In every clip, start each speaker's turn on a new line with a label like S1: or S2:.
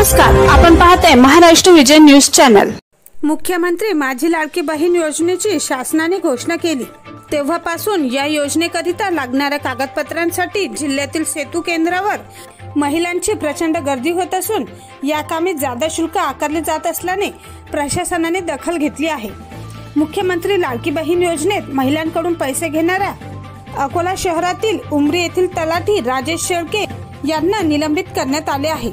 S1: नमस्कार, आपण पाहताय महाराष्ट्र विजय न्यूज चॅनल।
S2: मुख्यमंत्री माझी लाडकी बहीण योजनेची शासनाने घोषणा केली तेव्हापासून या योजनेकरिता लागणाऱ्या कागदपत्रांसाठी जिल्ह्यातील सेतू केंद्रावर महिलांची प्रचंड गर्दी होत असून या कामी जादा शुल्क आकारले जात असल्याने प्रशासनाने दखल घेतली आहे। मुख्यमंत्री लाडकी बहीण योजनेत महिलांकडून पैसे घेणाऱ्या अकोला शहरातील उमरी येथील तलाठी राजेश शेळके यांना निलंबित करण्यात आले आहे।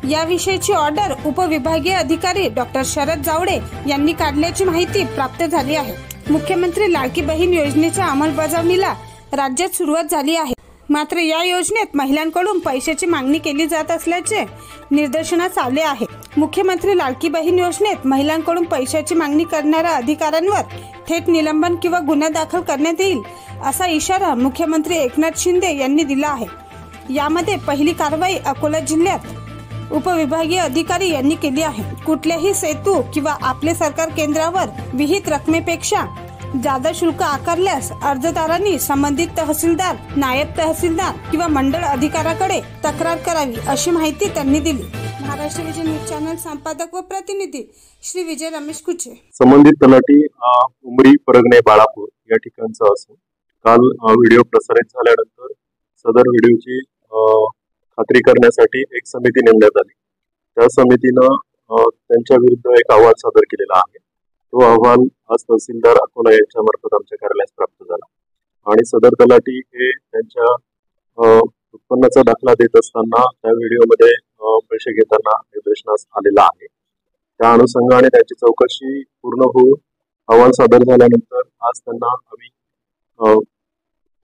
S2: याविषयीची ऑर्डर उपविभागीय अधिकारी डॉक्टर शरद जावडे यांनी काढल्याची माहिती प्राप्त झाली आहे। मुख्यमंत्री लाडकी बहीण योजनेच्या अंमलबजावणीला राज्यात सुरुवात झाली आहे, मात्र या योजनेत महिलांकडून पैशाची मागणी केली जात असल्याचे निदर्शनास आले आहे। मुख्यमंत्री लाडकी बहीण योजनेत महिलांकडून पैशाची मागणी करणाऱ्या अधिकाऱ्यांवर थेट निलंबन किंवा गुन्हा दाखल करण्यात येईल असा इशारा मुख्यमंत्री एकनाथ शिंदे यांनी दिला आहे। यामध्ये पहिली कारवाई अकोला जिल्ह्यात उपविभागीय अधिकारी यांनी केली आहे। कुठल्याही सेतू किंवा आपले सरकार केंद्रावर विहित रकमेपेक्षा जादा शुल्क आकारल्यास अर्जदारांनी संबंधित तहसीलदार, नायब तहसीलदार किंवा मंडळ अधिकाऱ्याकडे तक्रार करावी अशी माहिती त्यांनी दिली। महाराष्ट्र विजय न्यूज चॅनल संपादक व प्रतिनिधी श्री विजय रमेश कुचे।
S3: संबंधित तलाठी उमरी परगणे बाळापूर या ठिकाणचा असून काल व्हिडिओ प्रसारित झाल्यानंतर सदर व्हिडिओची खात्री करण्यासाठी एक समिती नेमण्यात आली। त्या समितीनं त्यांच्या विरुद्ध एक अहवाल सादर केलेला आहे। तो अहवाल आज तहसीलदार अकोला यांच्या मार्फत आमच्या कार्यालयास प्राप्त झाला आणि सदर तलाठी हे त्यांच्या उत्पन्नाचा दाखला देत असताना त्या व्हिडिओमध्ये पैसे घेताना निदर्शनास आलेला आहे। त्या अनुषंगाने त्याची चौकशी पूर्ण होऊन अहवाल सादर झाल्यानंतर आज त्यांना आम्ही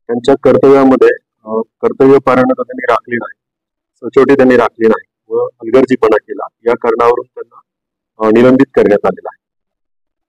S3: त्यांच्या कर्तव्यामध्ये कर्तव्य पारायणता त्यांनी राखली नाही, सचोटी त्यांनी राखली नाही व हलगर्जीपणा केला, या कारणावरून त्यांना निलंबित करण्यात आलेला आहे।